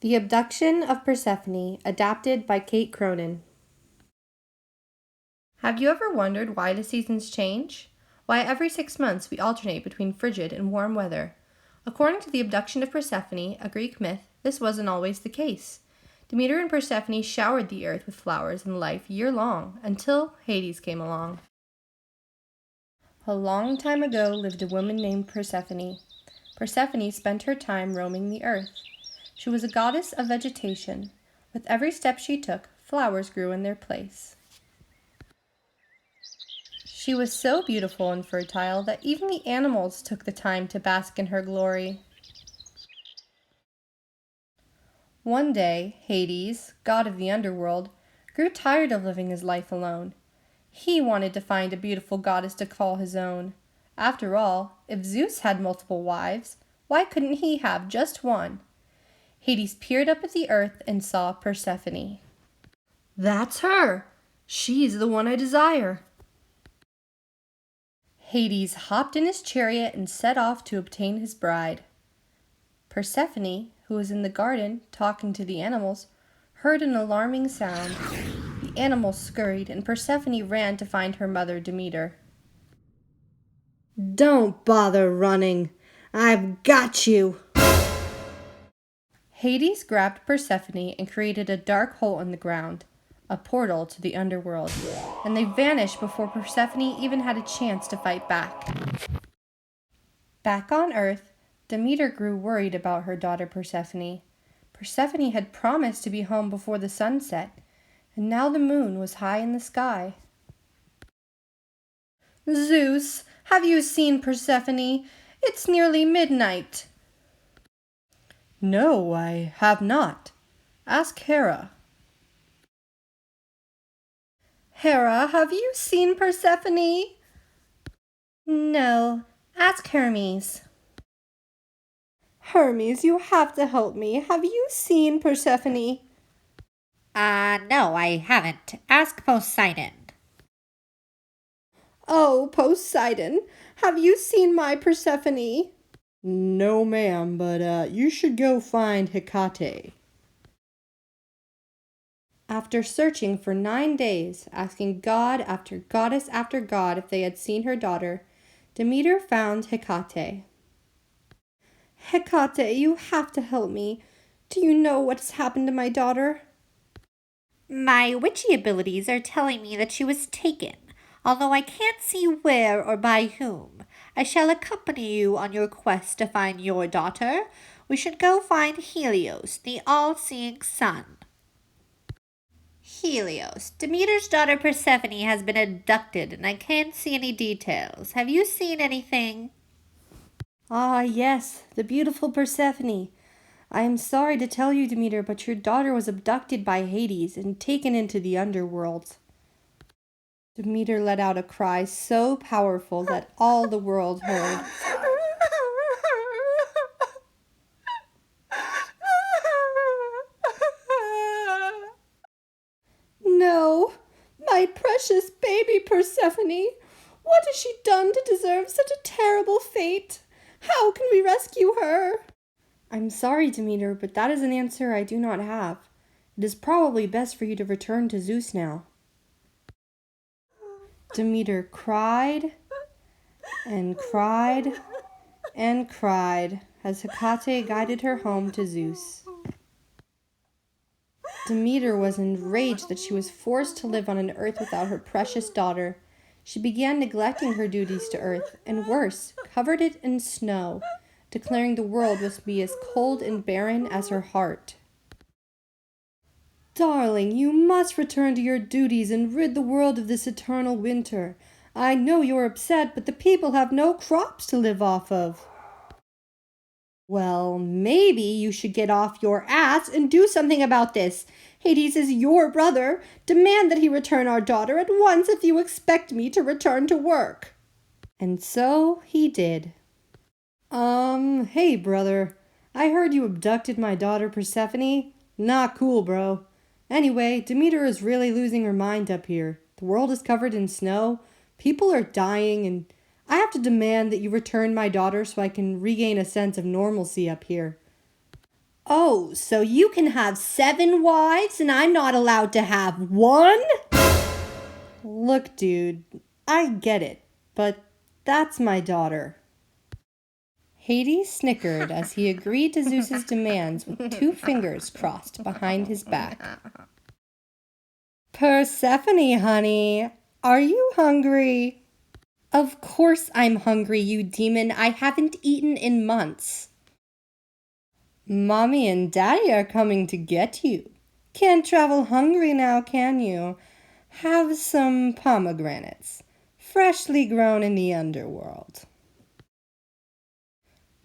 The Abduction of Persephone, adapted by Kate Cronin. Have you ever wondered why the seasons change? Why every 6 months we alternate between frigid and warm weather? According to the Abduction of Persephone, a Greek myth, this wasn't always the case. Demeter and Persephone showered the earth with flowers and life year-long, until Hades came along. A long time ago lived a woman named Persephone. Persephone spent her time roaming the earth. She was a goddess of vegetation. With every step she took, flowers grew in their place. She was so beautiful and fertile that even the animals took the time to bask in her glory. One day, Hades, god of the underworld, grew tired of living his life alone. He wanted to find a beautiful goddess to call his own. After all, if Zeus had multiple wives, why couldn't he have just one? Hades peered up at the earth and saw Persephone. "That's her! She's the one I desire!" Hades hopped in his chariot and set off to obtain his bride. Persephone, who was in the garden talking to the animals, heard an alarming sound. The animals scurried, and Persephone ran to find her mother Demeter. "Don't bother running. I've got you." Hades grabbed Persephone and created a dark hole in the ground, a portal to the underworld, and they vanished before Persephone even had a chance to fight back. Back on Earth, Demeter grew worried about her daughter Persephone. Persephone had promised to be home before the sun set, and now the moon was high in the sky. "Zeus, have you seen Persephone? It's nearly midnight." "No, I have not. Ask Hera." "Hera, have you seen Persephone?" "No, ask Hermes." "Hermes, you have to help me. Have you seen Persephone?" No, I haven't. Ask Poseidon." "Oh, Poseidon, have you seen my Persephone?" "No, ma'am, but you should go find Hecate." After searching for 9 days, asking god after goddess after god if they had seen her daughter, Demeter found Hecate. "Hecate, you have to help me. Do you know what's happened to my daughter?" My witchy abilities are telling me that she was taken, although I can't see where or by whom. I shall accompany you on your quest to find your daughter. We should go find Helios, the all-seeing sun." "Helios, Demeter's daughter Persephone has been abducted, and I can't see any details. Have you seen anything?" "Ah, yes, the beautiful Persephone. I am sorry to tell you, Demeter, but your daughter was abducted by Hades and taken into the underworld." Demeter let out a cry so powerful that all the world heard. "No, my precious baby Persephone! What has she done to deserve such a terrible fate? How can we rescue her?" "I'm sorry, Demeter, but that is an answer I do not have. It is probably best for you to return to Zeus now." Demeter cried and cried and cried as Hecate guided her home to Zeus. Demeter was enraged that she was forced to live on an earth without her precious daughter. She began neglecting her duties to earth, and worse, covered it in snow, declaring the world must be as cold and barren as her heart. "Darling, you must return to your duties and rid the world of this eternal winter. I know you're upset, but the people have no crops to live off of." "Well, maybe you should get off your ass and do something about this. Hades is your brother. Demand that he return our daughter at once if you expect me to return to work." And so he did. Hey, brother. I heard you abducted my daughter Persephone. Not cool, bro. Anyway, Demeter is really losing her mind up here. The world is covered in snow. People are dying, and I have to demand that you return my daughter so I can regain a sense of normalcy up here." Oh, so you can have 7 wives and I'm not allowed to have 1? Look, dude, I get it, but that's my daughter. Hades snickered as he agreed to Zeus's demands with 2 fingers crossed behind his back. Persephone, honey, are you hungry? Of course I'm hungry, you demon. I haven't eaten in months. Mommy and Daddy are coming to get you. Can't travel hungry now, can you? Have some pomegranates, freshly grown in the underworld.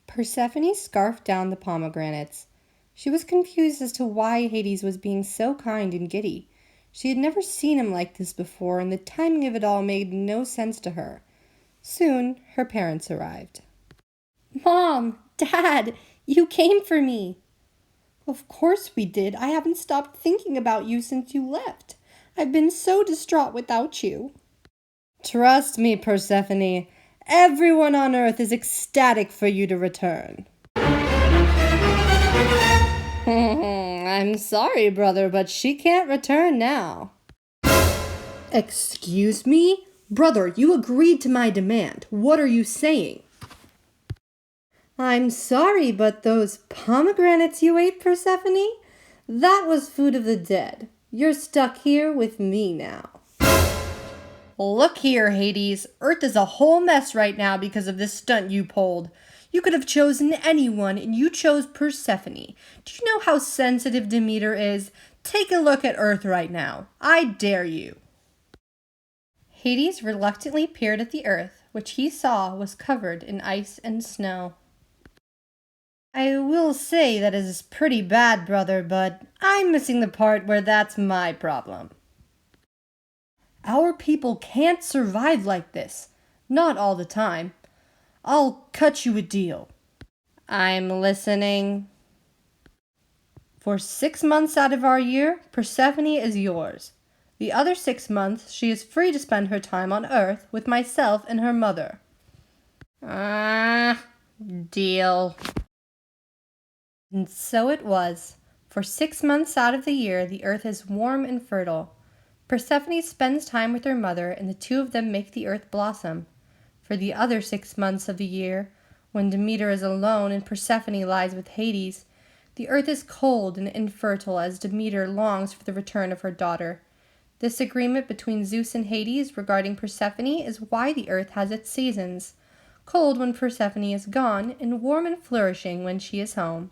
Persephone scarfed down the pomegranates. She was confused as to why Hades was being so kind and giddy. She had never seen him like this before, and the timing of it all made no sense to her. Soon, her parents arrived. Mom, Dad, you came for me. Of course we did. I haven't stopped thinking about you since you left. I've been so distraught without you. Trust me, Persephone. Everyone on Earth is ecstatic for you to return. I'm sorry, brother, but she can't return now. Excuse me? Brother, you agreed to my demand. What are you saying? I'm sorry, but those pomegranates you ate, Persephone? That was food of the dead. You're stuck here with me now. Look here, Hades. Earth is a whole mess right now because of this stunt you pulled. You could have chosen anyone, and you chose Persephone. Do you know how sensitive Demeter is? Take a look at Earth right now. I dare you. Hades reluctantly peered at the Earth, which he saw was covered in ice and snow. I will say that is pretty bad, brother, but I'm missing the part where that's my problem. Our people can't survive like this. Not all the time. I'll cut you a deal. I'm listening. For 6 months out of our year, Persephone is yours. The other 6 months, she is free to spend her time on Earth with myself and her mother. Deal. And so it was. For 6 months out of the year, the Earth is warm and fertile. Persephone spends time with her mother, and the 2 of them make the Earth blossom. For the other 6 months of the year, when Demeter is alone and Persephone lies with Hades, the Earth is cold and infertile as Demeter longs for the return of her daughter. This agreement between Zeus and Hades regarding Persephone is why the Earth has its seasons: cold when Persephone is gone, and warm and flourishing when she is home.